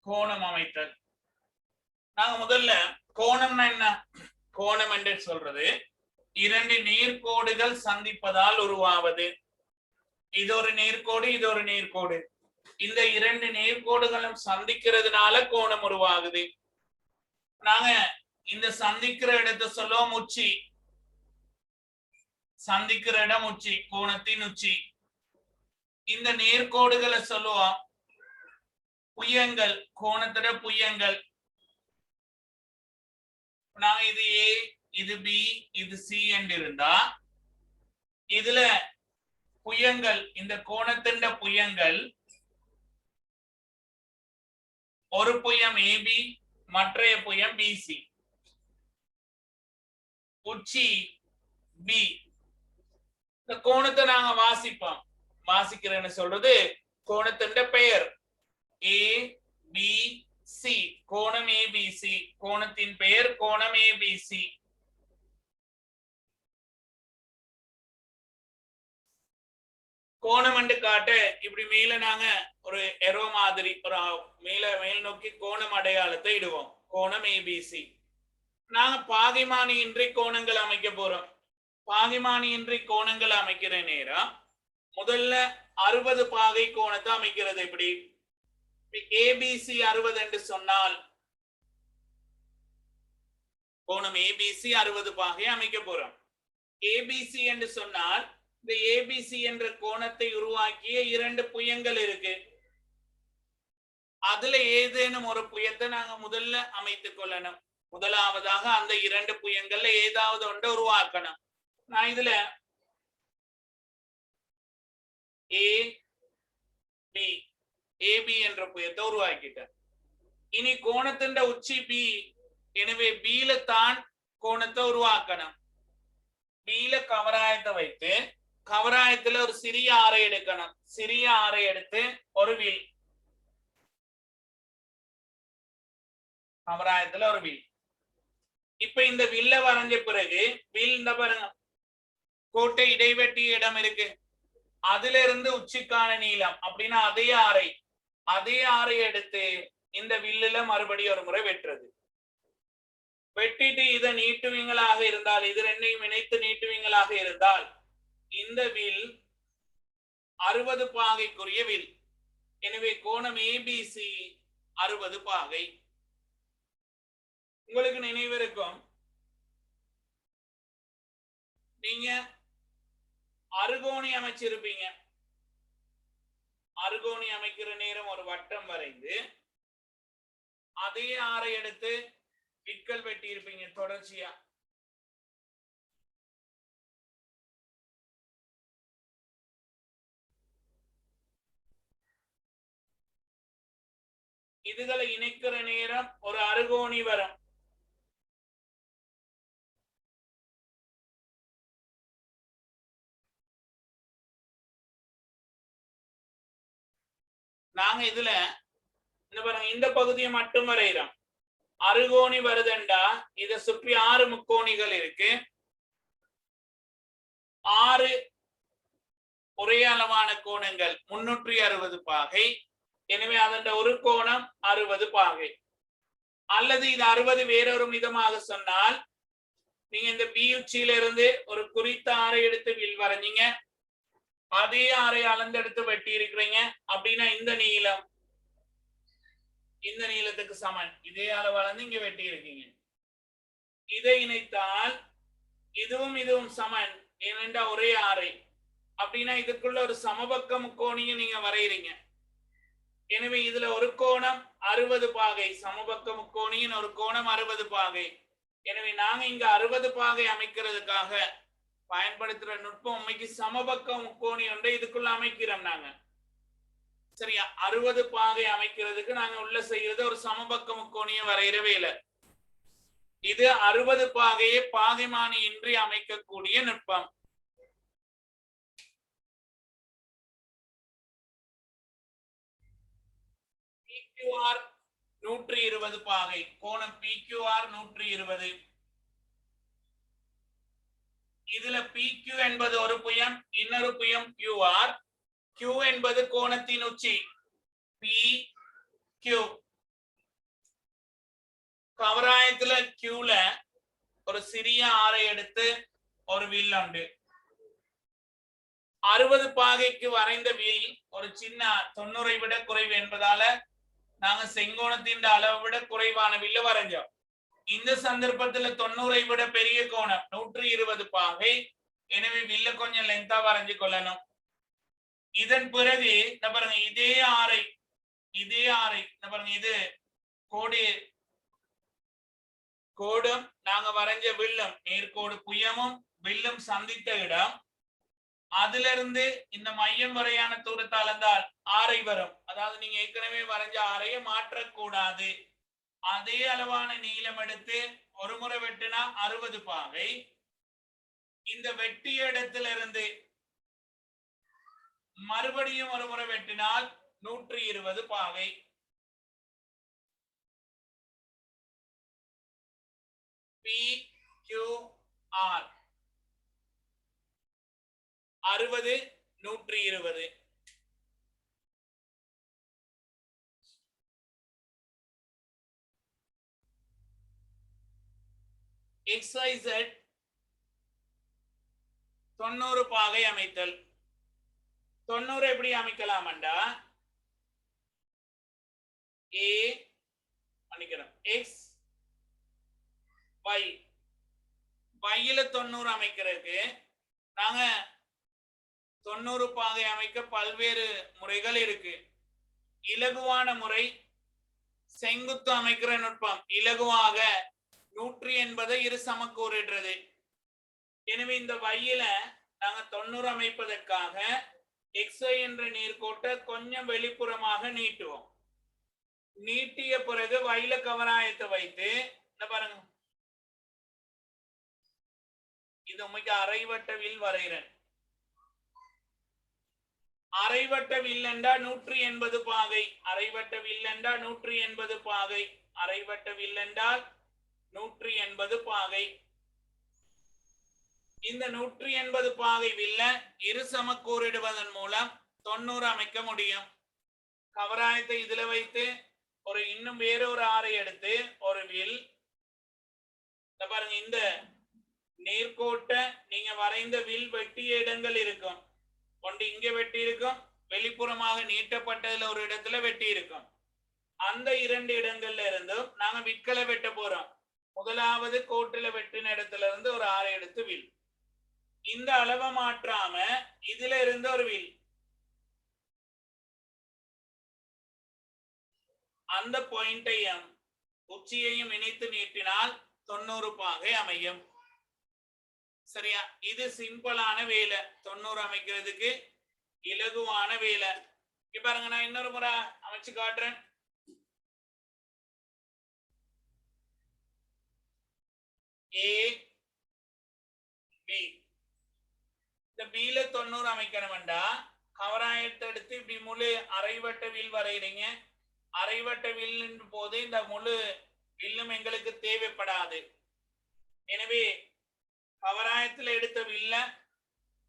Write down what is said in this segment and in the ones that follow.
கோணம் அமைத்தல். நாங்க முதல்ல கோணம்னா என்ன? கோணம் என்று சொல்றது இரண்டு நேர்கோடுகள் சந்திப்பதால் உருவாவது. இது ஒரு நேர்கோடு, இது ஒரு நேர்கோடு. இந்த இரண்டு நேர்கோடுகளும் சந்திக்கிறதுனால கோணம் உருவாகுது. நாங்க இந்த சந்திக்கிற இடத்தை சொல்லுவோம் உச்சி. சந்திக்கிற இடம் உச்சி, கோணத்தின் உச்சி. இந்த நேர்கோடுகளை சொல்லுவோம் புயங்கள், கோணத்தோட புயங்கள். நாங்க இது ஏ, இது பி, இது சி என்று இருந்தா இதுல புயங்கள், இந்த கோணத்தின் புயங்கள் ஒரு புயம் ஏபி, மற்றைய புயம் பிசி. உச்சி பி. இந்த கோணத்தை நாங்க வாசிப்போம். வாசிக்கிறேன்னு சொல்றது கோணத்தின் பெயர் ஏ பி சி. கோணம் ஏபிசி. கோணத்தின் பெயர் கோணம் ஏபிசி. கோணம் என்று காட்ட இப்படி மேல நாங்க ஒரு எரோ மாதிரி ஒரு மேல் நோக்கி கோணம் அடையாளத்தை இடுவோம். கோணம் ஏபிசி. நாங்க பாகைமானியின்றி கோணங்கள் அமைக்க போறோம். பாகைமானியின்றி கோணங்கள் அமைக்கிற நேரம் முதல்ல 60 பாகை கோணத்தை அமைக்கிறது. எப்படி? ஏபிசி 60 என்று சொன்னால் கோணம் ஏபிசி 60 பாகை அமைக்க போறோம். ஏபிசி என்று சொன்னால் இந்த ஏபிசி என்ற கோணத்தை உருவாக்கிய இரண்டு புயங்கள் இருக்கு. அதுல ஏதேனும் ஒரு புயத்தை நாங்க முதல்ல அமைத்துக் கொள்ளணும். முதலாவதாக அந்த இரண்டு புயங்கள்ல ஏதாவது ஒன்றை உருவாக்கணும். நான் இதுல ஏ பி, ஏபி என்ற புயத்தை உருவாக்கிட்டேன். இனி கோணத்தின் உச்சி பி. எனவே பில தான் கோணத்தை உருவாக்கணும். பில கவராயத்தை வைத்து கவராயத்துல ஒரு சிறிய ஆரை எடுக்கணும். சிறிய ஆரை எடுத்து ஒரு வில், கவராயத்துல ஒரு வில். இப்ப இந்த வில்ல வரைஞ்ச பிறகு வில் இந்த பாருங்க கோட்டை இடைவெட்டிய இடம் இருக்கு. அதுல இருந்து உச்சிக்கான நீளம் அப்படின்னா அதே ஆரை எடுத்து இந்த வில்லுல மறுபடியும் ஒரு முறை வெட்டுறது. வெட்டிட்டு இதை நீட்டுவீங்களாக இருந்தால், இது ரெண்டையும் இணைத்து நீட்டுவீங்களாக இருந்தால் இந்த வில் 60 பாகைக்குரிய வில். எனவே கோணம் ஏபிசி 60 பாகை. உங்களுக்கு நினைவு இருக்கும், நீங்க அருகோணி அமைச்சிருப்பீங்க. அருகோணி அமைக்கிற நேரம் ஒரு வட்டம் வரைந்து அதே ஆரை எடுத்து விட்கள் வெட்டி இருப்பீங்க தொடர்ச்சியா. இதுகளை இணைக்கிற நேரம் ஒரு அருகோணி வரும். நாங்க இதுல இந்த பகுதியை மட்டும் வரைகிறோம். அருகோணி வருதுண்டா இதை சுற்றி 6 முக்கோணிகள் இருக்கு. 6 ஒரே அளவான கோணங்கள் 360 பாகை. எனவே அதன் ஒரு கோணம் 60 பாகை. அல்லது இது 60 வேறொரு விதமாக சொன்னால், நீங்க இந்த பி உச்சியில இருந்து ஒரு குறித்த ஆரை எடுத்து வில் வரைஞ்சீங்க, அதே ஆரை அளந்தெடுத்து வெட்டி இருக்கிறீங்க அப்படின்னா இந்த நீளம் இந்த நீளத்துக்கு சமன். இதே அளவு அளந்து இங்க வெட்டி இருக்கீங்க. இதை இணைத்தால் இதுவும் இதுவும் சமன், ஏனென்றா ஒரே ஆரை. அப்படின்னா இதுக்குள்ள ஒரு சமபக்க முக்கோணியை நீங்க வரைகிறீங்க. எனவே இதுல ஒரு கோணம் 60 பாகை, சமபக்க முக்கோணியின் ஒரு கோணம் 60 பாகை. எனவே நாங்க இங்க 60 பாகை அமைக்கிறதுக்காக பயன்படுத்துற நுட்பம் உண்மைக்கு சமபக்க முக்கோணி ஒன்றை இதுக்குள்ள அமைக்கிறோம் நாங்க. சரியா? 60 பாகை அமைக்கிறதுக்கு நாங்க உள்ள செய்யறது ஒரு சமபக்க முக்கோணியை வரைகிற வேலை. இது 60 பாகையை பாகைமானி இன்றி அமைக்கக்கூடிய நுட்பம். PQR 120 பாகை, கோணம் PQR 120. இதுல PQ என்பது ஒரு புயம், இன்னொரு புயம் QR. Q என்பது கோணத்தின் உச்சி PQ. கவராயத்துல கியூல ஒரு சிறிய ஆரை எடுத்து ஒரு வில் உண்டு. 60 பாகைக்கு வரைந்த வில் ஒரு சின்ன 90 விட குறைவு என்பதால நாங்க செங்கோணத்தின் அளவை விட குறைவான வில்ல வரைஞ்சோம். இந்த சந்தர்ப்பத்துல 90 விட பெரிய கோணம் 120 பாகை. எனவே வில்ல கொஞ்சம் லென்த்தா வரைஞ்சு கொள்ளணும். இதன் பிறகு பாருங்க இதே ஆரை பாருங்க இது கோடும் நாங்க வரைஞ்ச வில்லும் நேர்கோடு புயமும் வில்லும் சந்தித்த இடம். அதுல இருந்து இந்த மையம் வரையான தூரத்தால் இருந்தால் ஆரை வரும். அதாவது நீங்க ஏற்கனவே வரைஞ்ச ஆரையை மாற்றக்கூடாது. அதே அளவான நீளம் எடுத்து ஒரு முறை வெட்டினா 60 பாகை. இந்த வெட்டிய இடத்துல இருந்து மறுபடியும் ஒரு முறை வெட்டினால் 120 பாகை. PQR 60 120. XYZ 90 பாகை அமைத்தல். 90 எப்படி அமைக்கலாம்டா X Y Yல 90 அமைக்கிறதுக்கு நாங்க 90 பாகை அமைக்க பல்வேறு முறைகள் இருக்கு. இலகுவான முறை செங்குத்து அமைக்கிற நுட்பம். இலகுவாக 180 இரு சமக்கூறிடுறது. எனவே இந்த Yல நாங்க 90 அமைப்பதற்காக XY என்ற நேர்கோட்டை கொஞ்சம் வெளிப்புறமாக நீட்டுவோம். நீட்டிய பிறகு Yல கவராயத்தை வைத்து பாருங்க இது உண்மைக்கு அரைவட்ட வில் வரைகிறேன். அரைவட்ட வில் என்றா 180 பாகை. அரைவட்ட வில் என்றா 180 பாகை. அரைவட்ட வில் என்றால் 180 பாகை. இந்த 180 பாகை வில்ல இரு சமக்கூறிடுவதன் மூலம் 90 அமைக்க முடியும். கவராயத்தை இதுல வைத்து இன்னும் வேறொரு ஆரை எடுத்து ஒரு வில் பாருங்க இந்த நேர்கோட்டை நீங்க வரைந்த வில் வெட்டிய இடங்கள் இருக்கும். ஒன்று இங்க வெட்டி இருக்கும், வெளிப்புறமாக நீட்டப்பட்டதுல ஒரு இடத்துல வெட்டி இருக்கும். அந்த 2 இடங்கள்ல இருந்தும் நாங்க விற்களை வெட்ட போறோம். முதலாவது கோட்டுல வெட்டின இடத்துல இருந்து ஒரு ஆரை எடுத்து வில். இந்த அளவை மாற்றாம இதுல இருந்து ஒரு வில் அந்த பாயிண்டையும் உச்சியையும் இணைத்து நீட்டினால் 90 பாகை அமையும். சரியா? இது சிம்பிளான வேலை. 90 அமைக்கிறதுக்கு இலகுவான வேலை. இப்ப பாருங்க நான் இன்னொரு முறை அமைச்சு காட்டுறேன். A B இந்த Bல 90 அமைக்கணும்டா கவராயத்தை எடுத்து இப்படி முழு அரைவட்ட வில் வரைகிறீங்க. அரைவட்ட வில்லின் போது இந்த முழு வில்லும் எங்களுக்கு தேவைப்படாது. எனவே கவராயத்தில் எடுத்த வில்ல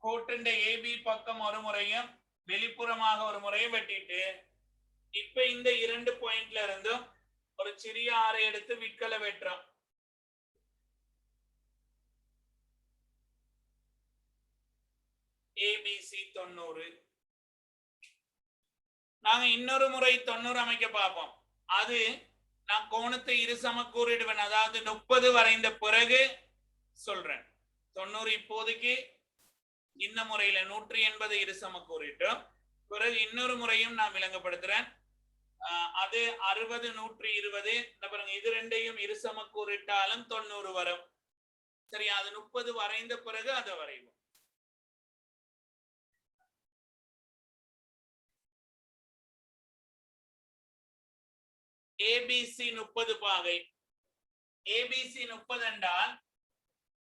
கோட்டின் AB பக்கம் ஒரு முறையும் வெளிப்புறமாக ஒரு முறையும் வெட்டிட்டு இப்ப இந்த 2 பாயிண்ட்ல இருந்தும் ஒரு சிறிய ஆரை எடுத்து விற்களை வெட்டுறோம். ABC 90. நாங்க இன்னொரு முறை 90 அமைக்க பார்ப்போம். அது நான் கோணத்தை இரு சமக்கூறிடுவேன். அதாவது 30 வரைந்த பிறகு சொல்றேன். 90 இப்போதைக்கு இந்த முறையில 180 இரு சமக்கூறிட்டோம். பிறகு இன்னொரு முறையும் நான் விளங்கப்படுத்துறேன். அது 60 120 பாருங்க இது ரெண்டையும் இரு சமக்கூறிட்டாலும் 90 வரும். சரியா? அது 30 வரைந்த பிறகு அதை வரைவோம். ABC 30 பாகை. ABC 30 என்றால்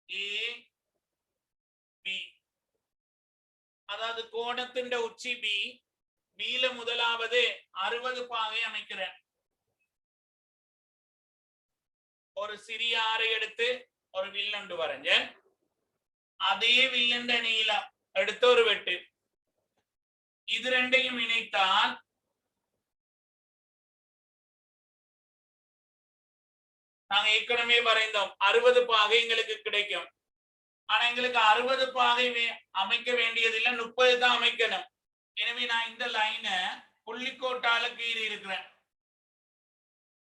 AB அதாவது கோணத்தின் உச்சி B. Bல முதலாவது 60 பாகை அமைக்கிறேன். ஒரு சிறிய ஆரை எடுத்து ஒரு வில்லண்டு வரைஞ்சேன். அதே வில்லண்ட நீளம் எடுத்து ஒரு வெட்டு. இது ரெண்டையும் இணைத்தால் நாங்க ஏற்கனவே வரைந்தோம் 60 பாகை எங்களுக்கு கிடைக்கும். ஆனா எங்களுக்கு 60 பாகை அமைக்க வேண்டியதில்லை, 30 தான் அமைக்கணும். எனவே நான் இந்த லைனை புள்ளிக்கோட்டால கீறி இருக்கிறேன்.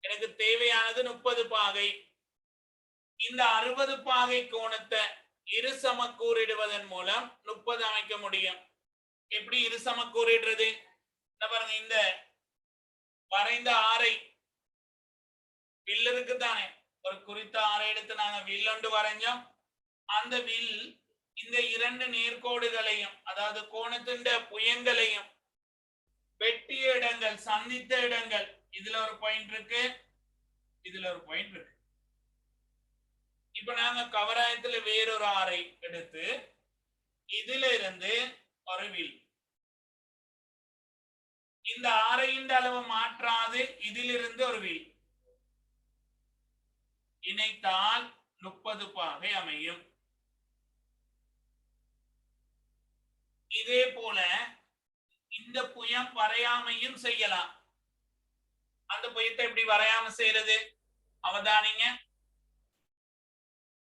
எனக்கு தேவையானது 30 பாகை. இந்த 60 பாகை கோணத்தை இரு சமக்கூறிடுவதன் மூலம் 30 அமைக்க முடியும். எப்படி இரு சமக்கூறிடுறது? பாருங்க, இந்த வரைந்த ஆரை வில் இருக்கு தானே, ஒரு குறித்த ஆரை எடுத்து நாங்க வில் ஒன்று வரைஞ்சோம். அந்த வில் இந்த இரண்டு நேர்கோடுகளையும், அதாவது கோணத்தின் புயங்களையும் வெட்டிய இடங்கள், சந்தித்த இடங்கள், இதுல ஒரு பாயிண்ட் இருக்கு, இதுல ஒரு பாயிண்ட் இருக்கு. இப்ப நாங்க கவராயத்துல வேறொரு ஆரை எடுத்து இதுல இருந்து ஒரு வில், இந்த ஆரையின் அளவு மாற்றாது இதிலிருந்து ஒரு வில் இணைத்தால் 30 பாகை அமையும். இதே போல இந்த புயம் வரையாமையும் செய்யலாம். அந்த புயத்தை எப்படி வரையாம செய்யறது? அவதானிங்க,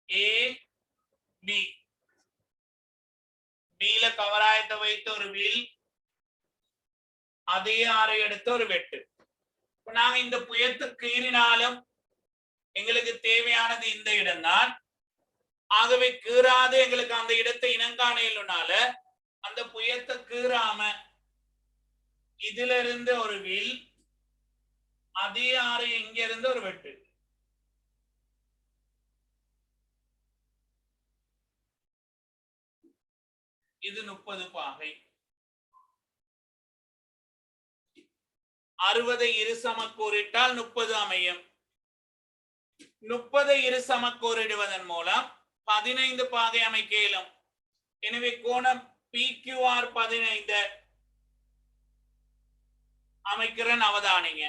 ஏ பி, பில கவராயத்தை வைத்து ஒரு வில், அதே ஆரை எடுத்து ஒரு வெட்டு. நாங்க இந்த புயத்தை கீறினாலும் எங்களுக்கு தேவையானது இந்த இடம் தான். ஆகவே கீறாது எங்களுக்கு அந்த இடத்தை இனங்காணையினால அந்த புயத்தை கீறாம இதுல இருந்து ஒரு வில், அதே ஆறு இங்க இருந்து ஒரு வெட்டு. இது 30 பாகை. 60 இரு சமக்கூறிட்டால் 30 அமையும். 30 இரு சமக்கூறிடுவதன் மூலம் 15 பாகை அமைக்க இயலும். எனவே கோணம் PQR 15 அமைக்கிறேன், அவதானிங்க.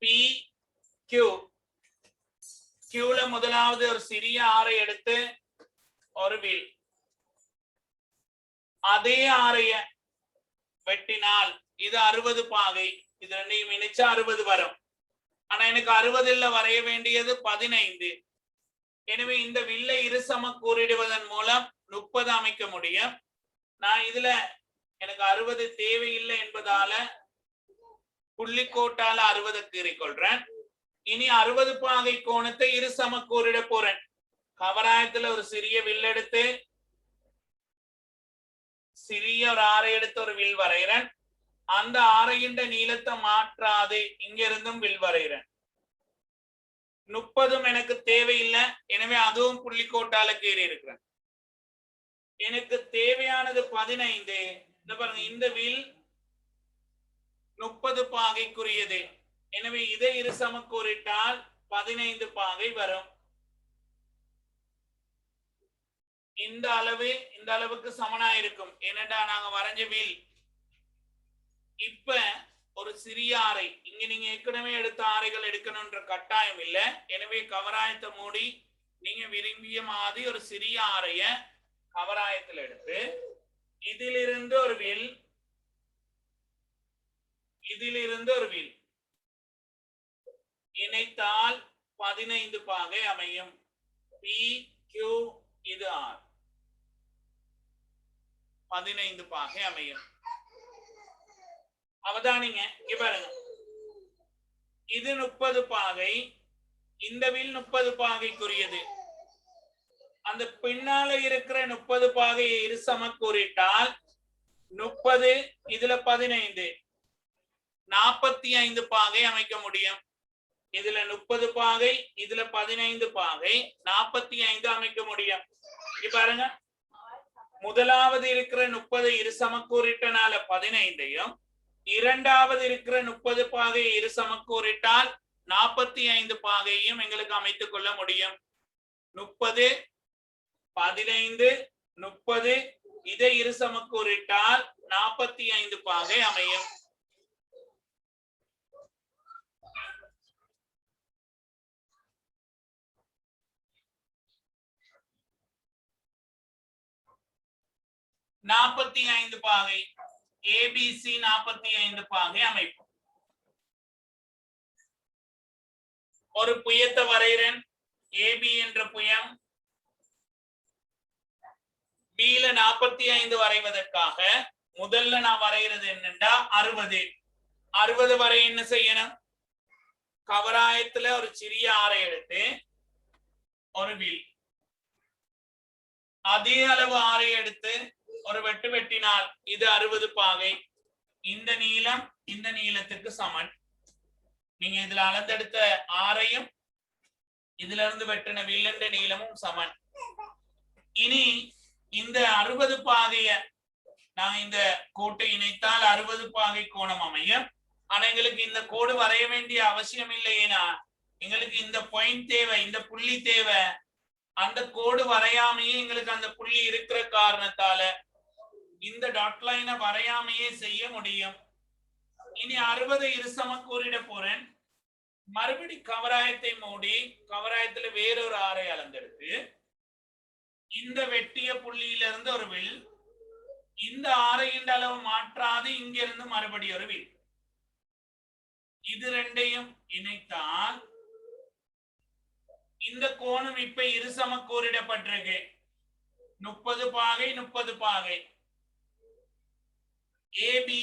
PQ, Qல முதலாவது ஒரு சிறிய ஆரை எடுத்து ஒரு வில், அதே ஆரைய வெட்டினால் இது 60 பாகை. இது ரெண்டையும் இணைச்சா 60 வரும். ஆனா எனக்கு 60 வரைய வேண்டியது 15. எனவே இந்த வில்லை இரு சமக்கூறிடுவதன் மூலம் 30 அமைக்க முடியும். நான் இதுல எனக்கு 60 தேவையில்லை என்பதால புள்ளிக்கோட்டால 60 கீறிக்கொள்றேன். இனி 60 பாகை கோணத்தை இரு சமக்கூறிட போறேன். கவராயத்துல ஒரு சிறிய வில் எடுத்து, சிறிய ஒரு ஆரை எடுத்து ஒரு வில் வரைகிறேன். அந்த ஆரையின் நீளத்தை மாற்றாது இங்க இருந்தும் வில் வரைகிறேன். 30 எனக்கு தேவையில்லை, எனவே அதுவும் புள்ளிக்கோட்டால கீறி இருக்கிறேன். எனக்கு தேவையானது 15. பாருங்க, இந்த வில் 30 பாகைக்குரியது. எனவே இதை இரு சமக்கூறிட்டால் 15 பாகை வரும். இந்த அளவு இந்த அளவுக்கு சமனா இருக்கும். ஏனென்றா நாங்க வரைஞ்ச வில் இப்ப ஒரு சிறிய ஆரை, இங்க நீங்க ஏற்கனவே எடுத்த ஆரைகள் எடுக்கணும்ன்ற கட்டாயம் இல்லை. எனவே கவராயத்தை மூடி நீங்க விரும்பிய மாதிரி ஒரு சிறிய ஆரைய கவராயத்தில் எடுத்து இதிலிருந்து ஒரு வில், இதிலிருந்து ஒரு வில் இணைத்தால் 15 பாகை அமையும். PQ இது R, 15 பாகை அமையும். அவதானிங்க, இங்க பாருங்க, இது 30 பாகை, இந்த வில் 30 பாகைக்குரியது. அந்த பின்னால இருக்கிற 30 பாகையை இரு சமக்கூறிட்டால் 30 இதுல 15 45 பாகை அமைக்க முடியும். இதுல 30 பாகை, இதுல 15 பாகை, 45 அமைக்க முடியும். இங்க பாருங்க, முதலாவது இருக்கிற 30 இரு சமக்கூறிட்டனால 15ஐயும், இரண்டாவது இருக்கிற 30 பாகை இரு சமக்கூறிட்டால் 45 பாகையும் எங்களுக்கு அமைத்துக் கொள்ள முடியும். 30 15 30 இதை இரு சமக்கூறிட்டால் 45 பாகை அமையும். நாற்பத்தி 45 பாகை ABC 45 பாகை அமைப்போம். ஒரு புயத்தை வரைகிறேன். ஏபி என்ற புயம் பில 45 வரைவதற்காக முதல்ல நான் வரைகிறது என்னன்னா 60 வரை என்ன செய்யணும்? கவராயத்துல ஒரு சிறிய ஆரை எடுத்து ஒரு வில், அதே அளவு ஆரை எடுத்து ஒரு வெட்டு வெட்டினால் இது 60 பாகை. இந்த நீளம் இந்த நீளத்துக்கு சமன். நீங்க இதுல அளந்தெடுத்த ஆரையும் இதுல இருந்து வெட்டின வில்லண்ட நீளமும் சமன். இனி இந்த 60 பாகைய நான் இந்த கோட்டை இணைத்தால் 60 பாகை கோணம் அமையும். ஆனா எங்களுக்கு இந்த கோடு வரைய வேண்டிய அவசியம் இல்லை. ஏன்னா எங்களுக்கு இந்த பாயிண்ட் தேவை, இந்த புள்ளி தேவை. அந்த கோடு வரையாமையே எங்களுக்கு அந்த புள்ளி இருக்கிற காரணத்தால இந்த டாட் லைனை வரையாமையே செய்ய முடியும். இனி 60 இருசமக்கூறிட போறேன். மறுபடி கவராயத்தை மூடி கவராயத்துல வேறொரு ஆரை அளந்தெடுத்து இந்த வெட்டிய புள்ளியிலிருந்து ஒரு வில், இந்த ஆரையின் அளவு மாற்றாது இங்கிருந்து மறுபடி ஒரு வில். இது ரெண்டையும் இணைத்தால் இந்த கோணம் இப்ப இருசமக்கூறிடப்பட்டிருக்கு. 30 பாகை 30 பாகை. ஏபி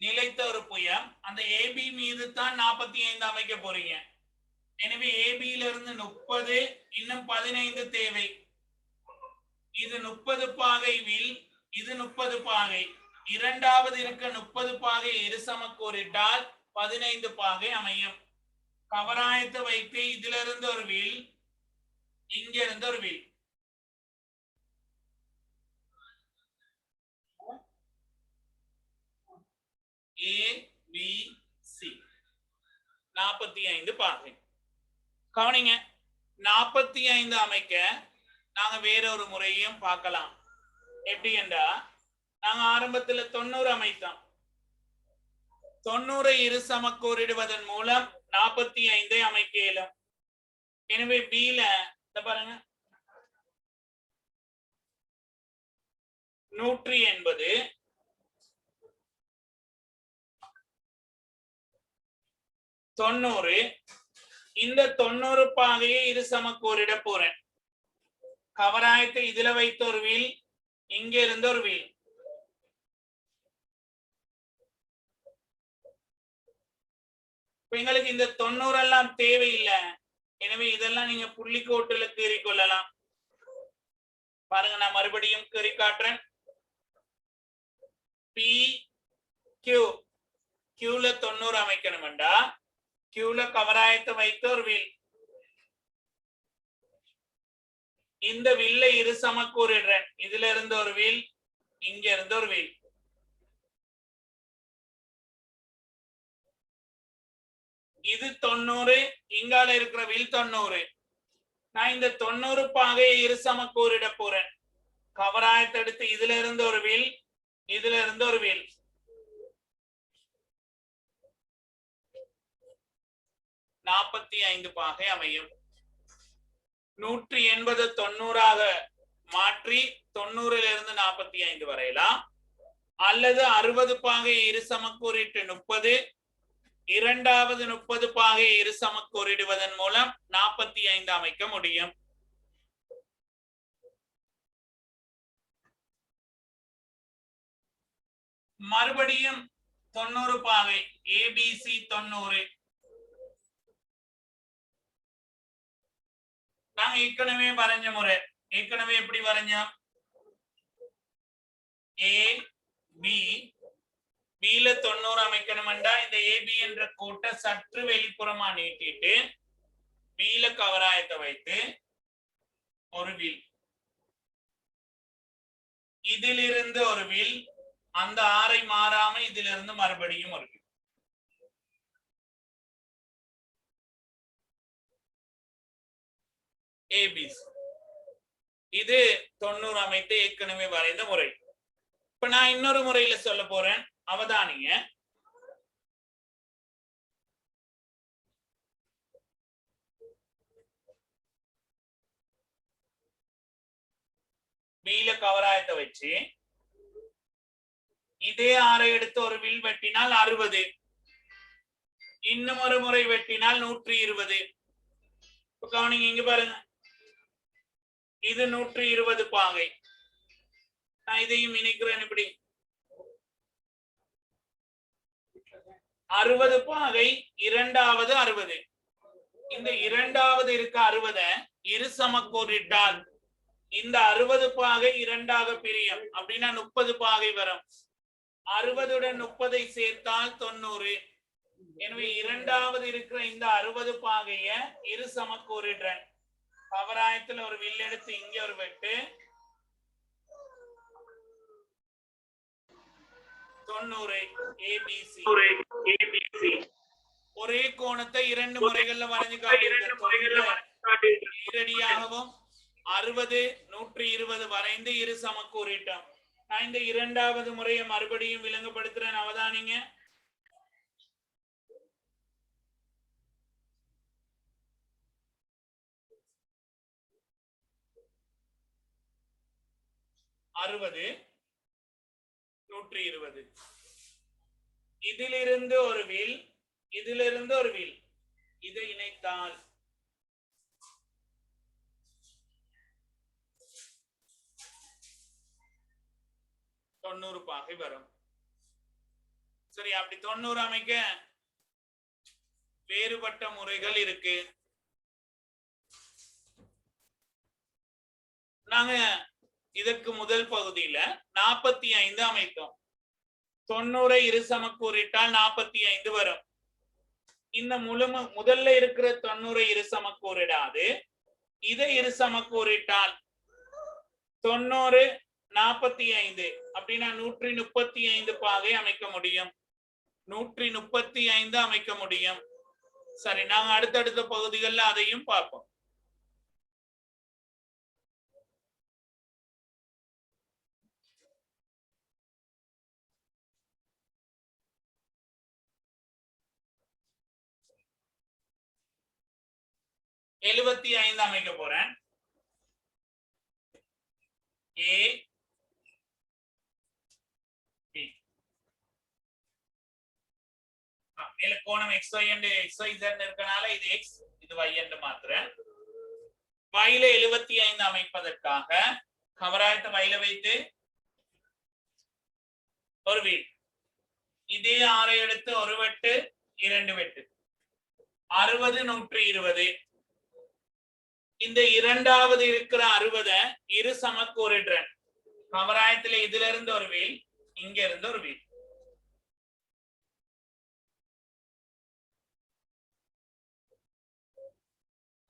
நிலைத்த ஒரு புயம். அந்த ஏபி மீது தான் 45 அமைக்க போறீங்க. எனவே ஏபியில இருந்து 30 இன்னும் 15 தேவை. இது 30 பாகை வில், இது 30 பாகை. இரண்டாவது இருக்க 30 பாகை இருசமக்கூறிட்டால் 15 பாகை அமையும். கவராயத்தை வைத்து இதுல இருந்து ஒரு வில், இங்க இருந்து ஒரு வில். ABC 45 பாகை. கவனிங்க, 45 அமைக்க நாங்க வேறொரு முறையும் பார்க்கலாம். எப்படி என்றா, நாங்க ஆரம்பத்துல 90 அமைத்தோம். 90 இரு சமக்கூறிடுவதன் மூலம் 45 அமைக்க இயலும். எனவே பில பாருங்க 180 90. இந்த 90 பாகையை இரு சமக்கூறிட போறேன். கவராயத்தை இதுல வைத்த ஒரு வில், இங்க இருந்து ஒரு வில். எங்களுக்கு இந்த 90 எல்லாம் தேவையில்லை. எனவே இதெல்லாம் நீங்க புள்ளிக்கோட்டுல கீறி கொள்ளலாம். பாருங்க, நான் மறுபடியும் கீறி காட்டுறேன். பி கியூ, கியூல 90 அமைக்கணும்டா கியூல கவராயத்தை வைத்து ஒரு வில், இந்த வில்லை இரு சமக்கூறிடுறேன். இதுல இருந்து ஒரு வில், இங்க இருந்து ஒரு வில். இது 90, இங்கால இருக்கிற வில் 90. நான் இந்த 90 பாகையை இரு சமக்கூறிட போறேன். கவராயத்தை எடுத்து இதுல இருந்து ஒரு வில், இதுல இருந்து ஒரு வில். நாற்பத்தி 5 பாகை அமையும். 180 90ஆக மாற்றி 90ல இருந்து 45 வரையலாம். அல்லது 60 பாகை இரு சமக்கூறிட்டு 30, இரண்டாவது 30 பாகை இரு சமக்கூறிடுவதன் மூலம் 45 அமைக்க முடியும். மறுபடியும் 90 பாகை ஏபிசி 90. நாங்க ஏற்கனவே வரைஞ்ச முறை, ஏற்கனவே எப்படி வரைஞ்சோம்? ஏ பி, பில 90 அமைக்கணும்டா இந்த ஏபி என்ற கோட்டை சற்று வெளிப்புறமா நீட்டிட்டு பில கவராயத்தை வைத்து ஒரு வில், இதிலிருந்து ஒரு வில், அந்த ஆரை மாறாம இதிலிருந்து மறுபடியும் ஒரு வில். ஏபிசி இது 90 அமைத்து ஏற்கனவே வரைந்த முறை. இப்ப நான் இன்னொரு முறையில சொல்ல போறேன், அவதானிங்க. பில கவராயத்தை வச்சு இதே ஆரை எடுத்து ஒரு வில் வெட்டினால் 60, இன்னும் ஒரு முறை வெட்டினால் 120. கவனிங்க இங்க பாருங்க, இது 120 பாகை. நான் இதையும் இணைக்கிறேன். இப்படி 60 பாகை, இரண்டாவது 60. இந்த இரண்டாவது இருக்க 60 இரு சமக்கோரிட்டால் இந்த 60 பாகை இரண்டாக பிரியும். அப்படின்னா 30 பாகை வரும். 60 30 சேர்த்தால் 90. எனவே இரண்டாவது இருக்கிற இந்த 60 பாகைய இரு சமக்கோரிடுறேன். கவராயத்துல ஒரு வில் எடுத்து இங்க ஒரு வெட்டு, 90 ABC. ஒரே கோணத்தை இரண்டு முறைகள்ல வரைஞ்சு நேரடியாகவும் 60 120 வரைந்து இரு சமக்கூறிட்டோம். நான் இந்த இரண்டாவது முறையை மறுபடியும் விளங்கப்படுத்துறேன், அவதானிங்க. அறுபது 120. இதிலிருந்து ஒரு வில், இதிலிருந்து ஒரு வில், இதை இணைத்தால் 90 பாகை வரும். சரி, அப்படி 90 அமைக்க வேறுபட்ட முறைகள் இருக்கு. நாங்க இதற்கு முதல் பகுதியில 45 அமைத்தோம். 90 இரு சமக்கூறிட்டால் 45 வரும். இந்த முதல்ல இருக்கிற 90 இரு சமக்கூறிடாது, இதை இரு சமக்கூறிட்டால் 90 45 அப்படின்னா 135 பாகை அமைக்க முடியும். 135 அமைக்க முடியும். சரி, நாங்க அடுத்தடுத்த பகுதிகளில் அதையும் பார்ப்போம். A 75 அமைக்க போறேன். A B. மேல கோணம் XY and XYZ இருக்கனால இது X, இது Y என்று மாத்துறேன். Yல 75 அமைப்பதற்காக கவராயத்தை Yல வைத்து ஒரு வீல், இதே 6 எடுத்து ஒரு வெட்டு, இரண்டு வெட்டு, 60 120. இந்த இரண்டாவது இருக்கிற 60 இரு சமக்கூறிடுறேன். கவராயத்துல இதுல இருந்து ஒரு வீல், இங்க இருந்து ஒரு வீல்.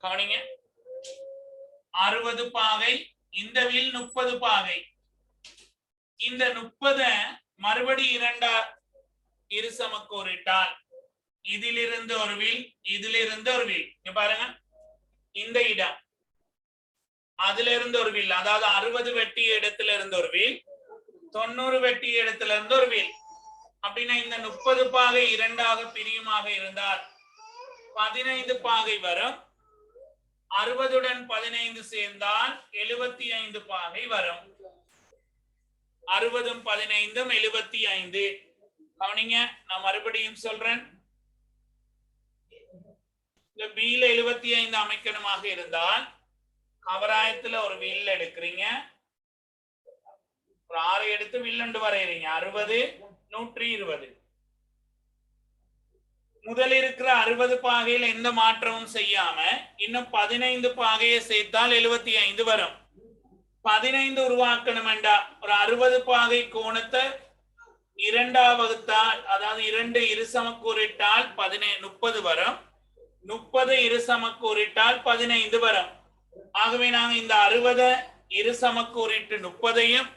கவனிங்க, 60 பாகை, இந்த வீல் 30 பாகை. இந்த 30 மறுபடி இரண்டா இரு சமக்கூறிட்டால் இதிலிருந்து ஒரு வீல், இதிலிருந்து ஒரு வீல். இங்க பாருங்க, இந்த இடம் அதுல இருந்து ஒரு வில், அதாவது 60 வெட்டிய இடத்துல இருந்து ஒரு வில், 90 வெட்டிய இடத்துல இருந்து ஒரு வில். அப்படின்னா இந்த 30 பாகை இரண்டாக பிரியுமாக இருந்தால் 15 பாகை வரும். 60 15 சேர்ந்தால் 75 பாகை வரும். 60 15 75. கவனிங்க, நான் மறுபடியும் சொல்றேன். இந்த வீல 75 அமைக்கணுமாக இருந்தால் கவராயத்துல ஒரு வில் எடுக்கிறீங்க, ஒரு 6 எடுத்து வில்லண்டு வரையறீங்க. 60 120. முதல் இருக்கிற 60 பாகையில எந்த மாற்றமும் செய்யாம இன்னும் 15 பாகையை சேர்த்தால் 75 வரும். 15 உருவாக்கணும் என்றா ஒரு 60 பாகை கோணத்தை இரண்டாவது வகுத்தால், அதாவது 2 இரு சமக்கூறிட்டால் 30 வரும். 30 இரு சமக்கூறிட்டால் 15 வரும். ஆகவே நாங்க இந்த 60 இரு சமக்கூறிட்டு 30ஐயும்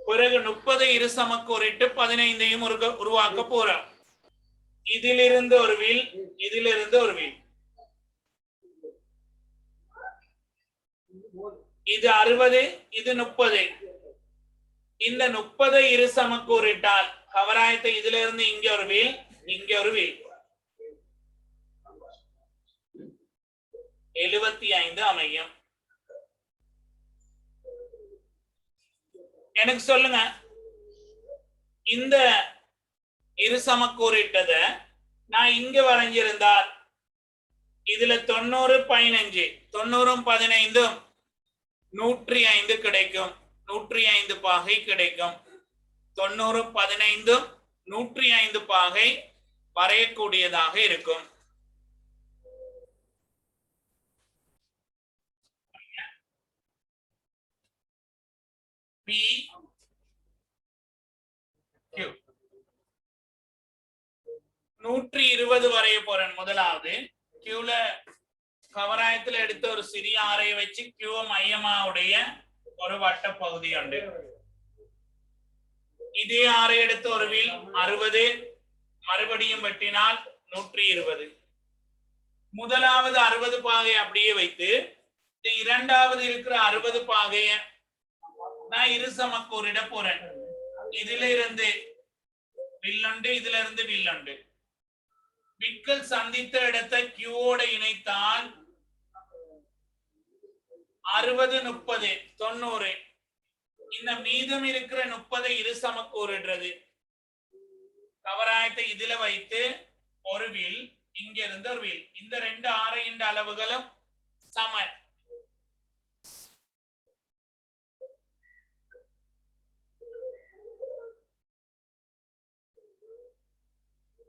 பிறகு 30 இரு சமக்கூறிட்டு 15ஐயும் உருவாக்க போறோம். இதிலிருந்து ஒரு வில், இதிலிருந்து ஒரு வில். இது 60, இது 30. இந்த 30 இரு சமக்கூறிட்டால் கவராயத்தை இதுல இருந்து இங்க ஒரு வில், இங்க ஒரு வில், 75 அமையும். எனக்கு சொல்லுங்க, இந்த இரு சமக்கூறிட்டத நான் இங்க வரைஞ்சிருந்தால் இதுல 90 15 90 15 105 கிடைக்கும். 105 பாகை கிடைக்கும். 90 15 105 பாகை வரையக்கூடியதாக இருக்கும். P Q 120 வரைய போறேன். முதலாவது Qல கவராயத்தில் எடுத்த ஒரு சிறிய ஆரையை வச்சு Q மையமா உடைய ஒரு வட்ட பகுதி உண்டு. இதே ஆரை எடுத்து ஒரு வில் 60 மறுபடியும் வெட்டினால் 120. முதலாவது 60 பாகை அப்படியே வைத்து இரண்டாவது இருக்கிற 60 பாகைய நான் இரு சமக்கூறிட போறேன். இதுல இருந்து வில்லுண்டு, இதுல இருந்து வில்லுண்டு. விற்கள் சந்தித்த இடத்தை கியூவோட இணைத்தால் 60 30 90. இந்த மீதம் இருக்கிற 30 இரு சமக்கூறிடுறது. கவராயத்தை இதுல வைத்து ஒரு வில், இங்க இருந்து ஒரு வில். இந்த ரெண்டு ஆரையின் அளவுகளும் சம.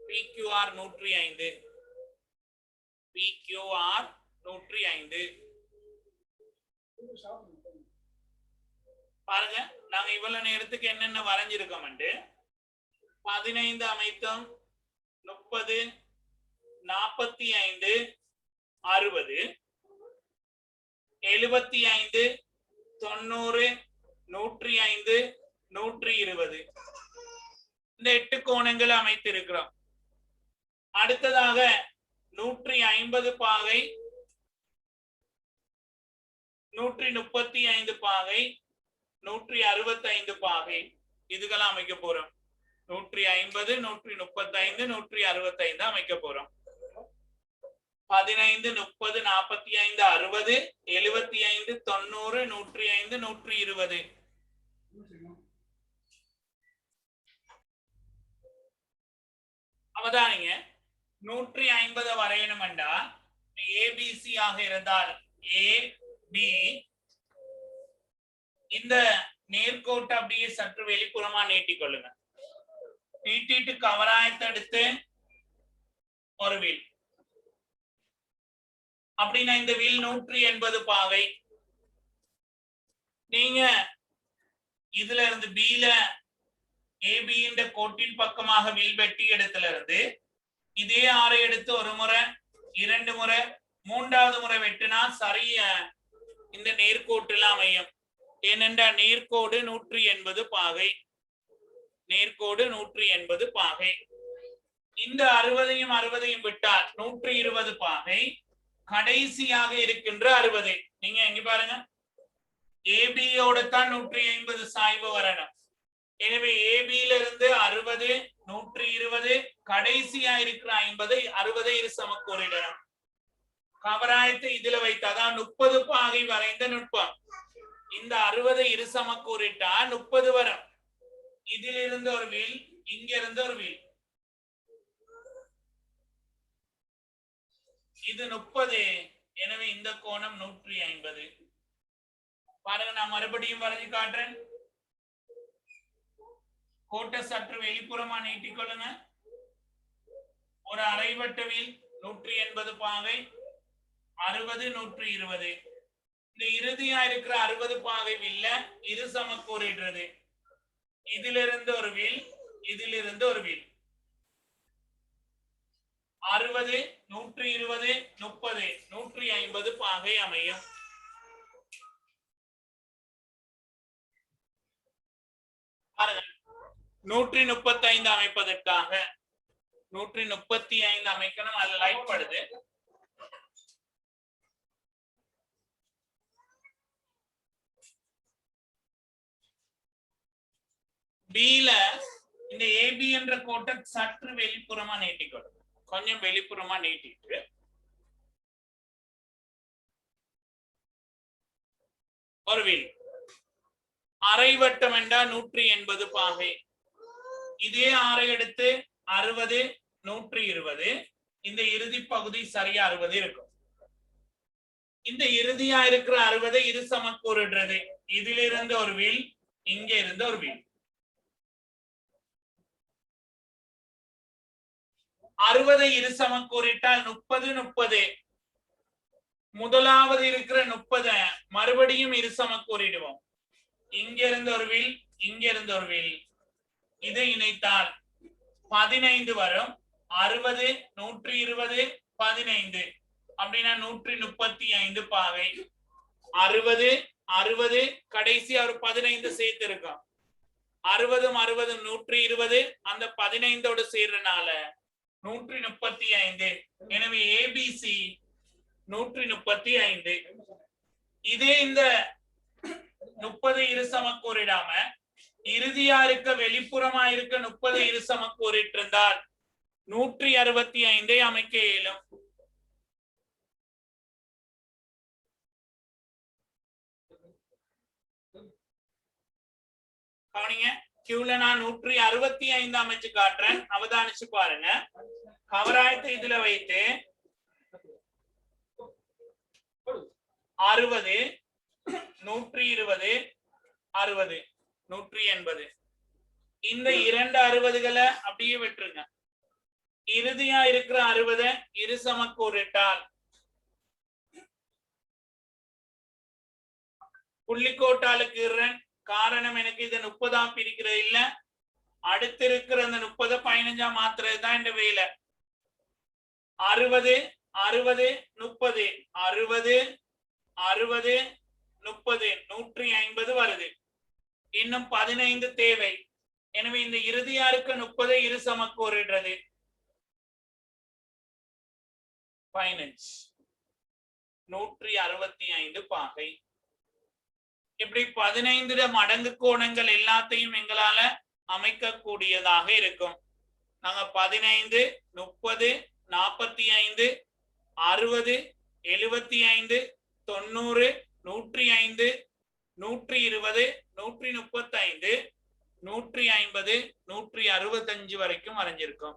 PQR 105. PQR 105. பாருங்க, நாங்க இவ்வளவு நேரத்துக்கு என்னென்ன வரைஞ்சிருக்கோம். 15 அமைத்தோம், 30 45 60 75 90 105 120 இந்த 8 கோணங்கள் அமைத்திருக்கிறோம். அடுத்ததாக 150 பாகை, 135 பாகை, 165 பாகை இதுக்கெல்லாம் அமைக்க போறோம். 150 135 165 அமைக்க போறோம். 15 30 45 60 75 90 105 120. அவதானிங்க, 150 வரையணும் என்றா ஏபிசி ஆக இருந்தால் ஏ பி இந்த நேர்கோட்டை அப்படியே சற்று வெளிப்புறமா நீட்டிக்கொள்ளுங்க. நீட்டிட்டு கவராயத்தை எடுத்து ஒரு வில். அப்படின்னா இந்த வில் 180 பாகை. நீங்க இதுல இருந்து பில ஏபி என்ற கோட்டின் பக்கமாக வில் வெட்டி இடத்துல இருந்து இதே ஆரை எடுத்து ஒரு முறை, இரண்டு முறை, மூன்றாவது முறை வெட்டினா சரிய இந்த நேர்கோட்டில் அமையும். ஏனென்றால் நேர்கோடு 180 பாகை. நேர்கோடு 180 பாகை. இந்த 60ஐயும் 60ஐயும் விட்டால் 120 பாகை. கடைசியாக இருக்கின்ற 60. நீங்க எங்க பாருங்க, ஏபியோட தான் 150 சாய்வு வரணும். எனவே ஏபியில இருந்து 60 120 கடைசியா இருக்கிற 50 60 இரு சமக்கூறிடணும். கவராயத்தை இதுல வைத்தாதான் 30 பாகை வரைந்த நுட்பம். இந்த 60 இரு சமக்கூறிட்டா 30 வரும். இதிலிருந்து ஒரு வில், இங்க இருந்து ஒரு வில். இது 30. எனவே இந்த கோணம் 150. பாருங்க, நான் மறுபடியும் வரைஞ்சு காட்டுறேன். கோட்டை சற்று வெளிப்புறமா நீட்டிக்கொள்ளுங்க. ஒரு அரைவட்ட வில் 180 பாகை, 60 120. இந்த இறுதியா இருக்கிற 60 பாகை வில்ல இரு சமக்கூறிடுறது. இதிலிருந்து ஒரு வில், இதிலிருந்து ஒரு வில். 60 120 30 150 பாகை அமையும். பாருங்க, 135 அமைப்பதற்காக 135 அமைக்கணும். அதுல லைட் படுது. பில இந்த ஏபி என்ற கோட்டை சற்று வெளிப்புறமா நீட்டிக்கொள்ளும். கொஞ்சம் வெளிப்புறமா நீட்டிட்டு ஒரு வில். அரைவட்டம் என்றா 180 பாகை. இதே ஆரை எடுத்து 60 120. இந்த இறுதி பகுதி சரியா 60 இருக்கும். இந்த இறுதியா இருக்கிற 60 இரு சமக்கூறுன்றது. இதிலிருந்து ஒரு வில், இங்க இருந்து ஒரு வில். 60 இரு சமக்கூறிட்டால் 30 30. முதலாவது இருக்கிற 30 மறுபடியும் இரு சமக்கூறிடுவோம். இங்க இருந்து ஒரு வில், இங்க இருந்து ஒரு வில். இதை இணைத்தால் 15 வரும். 60 120 15 அப்படின்னா 135 பாகை. 60 60 கடைசி ஒரு 15 சேர்த்து இருக்கும். 60 60 120 அந்த 15ஓடு சேர்றனால 135. எனவே ஏபிசி 135. இதே இந்த 30 இரு சமக்கூறிடாம இறுதியா இருக்க வெளிப்புறமா இருக்க 30 இரு சமக்கூறிட்டு இருந்தால் 165 அமைக்க இயலும். கவனிங்க, கியூல நான் 165 அமைச்சு காட்டுறேன், அவதானிச்சு பாருங்க. கவராயத்தை இதுல வைத்து 60 120 60 180 இந்த இரண்டு 60களை அப்படியே விட்டுருங்க. இறுதியா இருக்கிற 60 இரு சமக்கூறிட்டால் புள்ளிக்கோட்டாளுக்கு காரணம் எனக்கு இது 30 பிரிக்கிறது இல்ல, அடுத்து இருக்கிற அந்த 30 15 மாத்துறது தான் இந்த வேலை. 60 60 30 60 60 30 150 வருது. இன்னும் 15 தேவை. எனவே இந்த இறுதியா இருக்க 30 இரு சமக்கூறுகிறது. 15 165 பாகை. இப்படி 15 மடங்கு கோணங்கள் எல்லாத்தையும் எங்களால அமைக்க கூடியதாக இருக்கும். நாங்க 15 30 45 60 75 90 105 120 135 150 165 வரைக்கும் வரைஞ்சிருக்கும்.